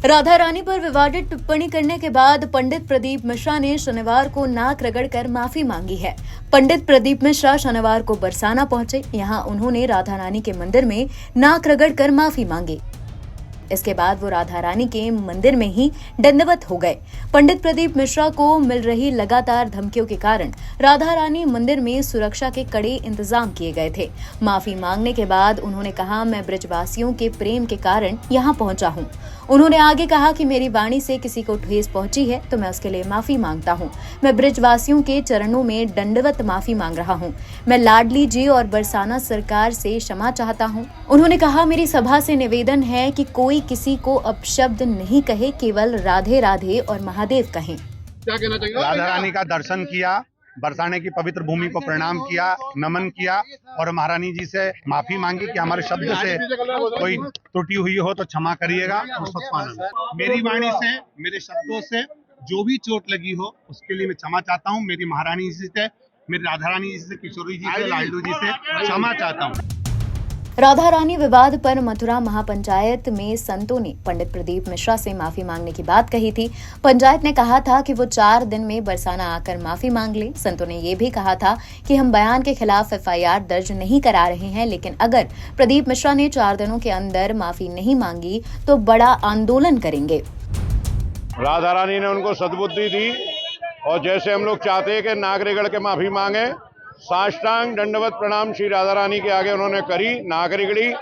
राधा रानी पर विवादित टिप्पणी करने के बाद पंडित प्रदीप मिश्रा ने शनिवार को नाक रगड़कर माफी मांगी है। पंडित प्रदीप मिश्रा शनिवार को बरसाना पहुंचे। यहां उन्होंने राधा रानी के मंदिर में नाक रगड़कर माफी मांगी। इसके बाद वो राधा रानी के मंदिर में ही दंडवत हो गए। पंडित प्रदीप मिश्रा को मिल रही लगातार धमकियों के कारण राधा रानी मंदिर में सुरक्षा के कड़े इंतजाम किए गए थे। माफी मांगने के बाद उन्होंने कहा, मैं ब्रजवासियों के प्रेम के कारण यहाँ पहुंचा हूँ। उन्होंने आगे कहा कि मेरी वाणी से किसी को ठेस पहुंची है तो मैं उसके लिए माफी मांगता हूं। मैं ब्रजवासियों के चरणों में दंडवत माफी मांग रहा हूं। मैं लाडली जी और बरसाना सरकार से क्षमा चाहता हूं। उन्होंने कहा, मेरी सभा से निवेदन है कि कोई किसी को अपशब्द नहीं कहे, केवल राधे राधे और महादेव कहें। क्या कहना चाहिए? राधा रानी का दर्शन किया, बरसाने की पवित्र भूमि को प्रणाम किया, नमन किया और महारानी जी से माफी मांगी कि हमारे शब्द से कोई त्रुटि हुई हो तो क्षमा करिएगा। मेरी वाणी से, मेरे शब्दों से जो भी चोट लगी हो उसके लिए मैं क्षमा चाहता हूँ। मेरी महारानी जी से, मेरी राधा रानी जी से, किशोरी जी से, लाडलू जी से क्षमा चाहता हूँ। राधा रानी विवाद पर मथुरा महापंचायत में संतों ने पंडित प्रदीप मिश्रा से माफी मांगने की बात कही थी। पंचायत ने कहा था कि वो 4 दिन में बरसाना आकर माफी मांग ले। संतों ने ये भी कहा था कि हम बयान के खिलाफ FIR दर्ज नहीं करा रहे हैं, लेकिन अगर प्रदीप मिश्रा ने 4 दिनों के अंदर माफी नहीं मांगी तो बड़ा आंदोलन करेंगे। राधा रानी ने उनको सद्बुद्धि दी और जैसे हम लोग चाहते हैं कि नाक रगड़ के माफी मांगे, साष्टांग दंडवत प्रणाम श्री राधा रानी के आगे उन्होंने करी, नाक रगड़ी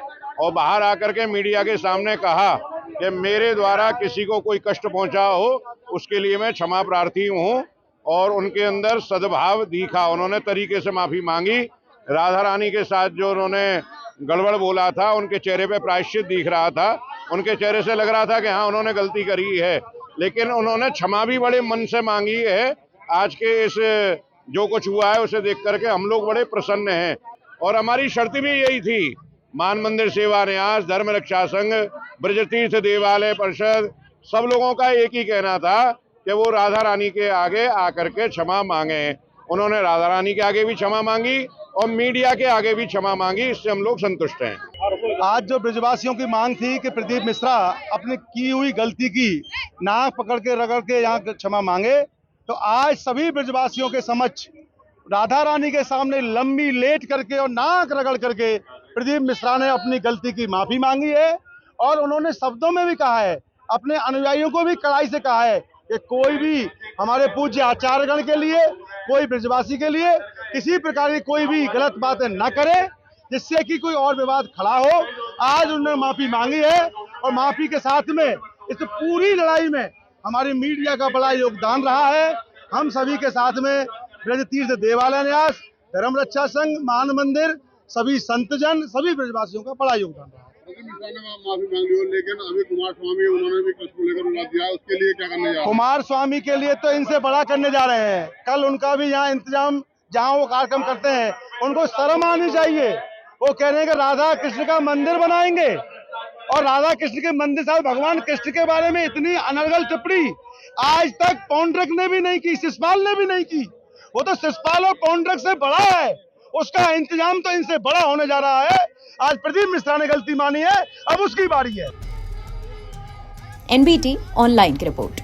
और बाहर आकर के मीडिया के सामने कहा कि मेरे द्वारा किसी को कोई कष्ट पहुंचा हो उसके लिए मैं क्षमा प्रार्थी हूं। और उनके अंदर सद्भाव दिखा, उन्होंने तरीके से माफी मांगी। राधा रानी के साथ जो उन्होंने गड़बड़ बोला था उनके चेहरे पे प्रायश्चित दिख रहा था, उनके चेहरे से लग रहा था कि हाँ उन्होंने गलती करी है, लेकिन उन्होंने क्षमा भी बड़े मन से मांगी है। आज के इस जो कुछ हुआ है उसे देख करके हम लोग बड़े प्रसन्न हैं और हमारी शर्त भी यही थी। मान मंदिर सेवा न्यास, धर्म रक्षा संघ, ब्रज तीर्थ देवालय परिषद, सब लोगों का एक ही कहना था कि वो राधा रानी के आगे आकर के क्षमा मांगे। उन्होंने राधा रानी के आगे भी क्षमा मांगी और मीडिया के आगे भी क्षमा मांगी, इससे हम लोग संतुष्ट हैं। आज जो ब्रजवासियों की मांग थी कि प्रदीप मिश्रा अपनी की हुई गलती की नाक पकड़ के रगड़ के यहाँ क्षमा मांगे, तो आज सभी ब्रजवासियों के समक्ष राधा रानी के सामने लंबी लेट करके और नाक रगड़ करके प्रदीप मिश्रा ने अपनी गलती की माफी मांगी है। और उन्होंने शब्दों में भी कहा है, अपने अनुयायियों को भी कड़ाई से कहा है कि कोई भी हमारे पूज्य आचार्यगण के लिए, कोई ब्रजवासी के लिए किसी प्रकार की कोई भी गलत बातें न करे जिससे कि कोई और विवाद खड़ा हो। आज उन्होंने माफी मांगी है और माफी के साथ में इस पूरी लड़ाई में हमारी मीडिया का बड़ा योगदान रहा है। हम सभी के साथ में ब्रज तीर्थ देवालय न्यास, धर्म रक्षा संघ, मान मंदिर, सभी संतजन, सभी ब्रजवासियों का बड़ा योगदान रहा है। माफी मांग ली हो, लेकिन अभी कुमार स्वामी उन्होंने भी कष्ट को लेकर विवाद दिया, उसके लिए क्या करने जा रहे हैं? कुमार स्वामी के लिए तो इनसे बड़ा करने जा रहे हैं। कल उनका भी यहाँ इंतजाम, जहाँ वो कार्यक्रम करते हैं, उनको शर्म आनी चाहिए। वो कह रहे हैं कि राधा कृष्ण का मंदिर बनाएंगे और राधा कृष्ण के मंदिर साथ भगवान कृष्ण के बारे में इतनी अनर्गल टिप्पणी आज तक पौंड्रक ने भी नहीं की, शिषपाल ने भी नहीं की। वो तो शिषपाल और पौंड्रक से बड़ा है, उसका इंतजाम तो इनसे बड़ा होने जा रहा है। आज प्रदीप मिश्रा ने गलती मानी है, अब उसकी बारी है। NBT ऑनलाइन की रिपोर्ट।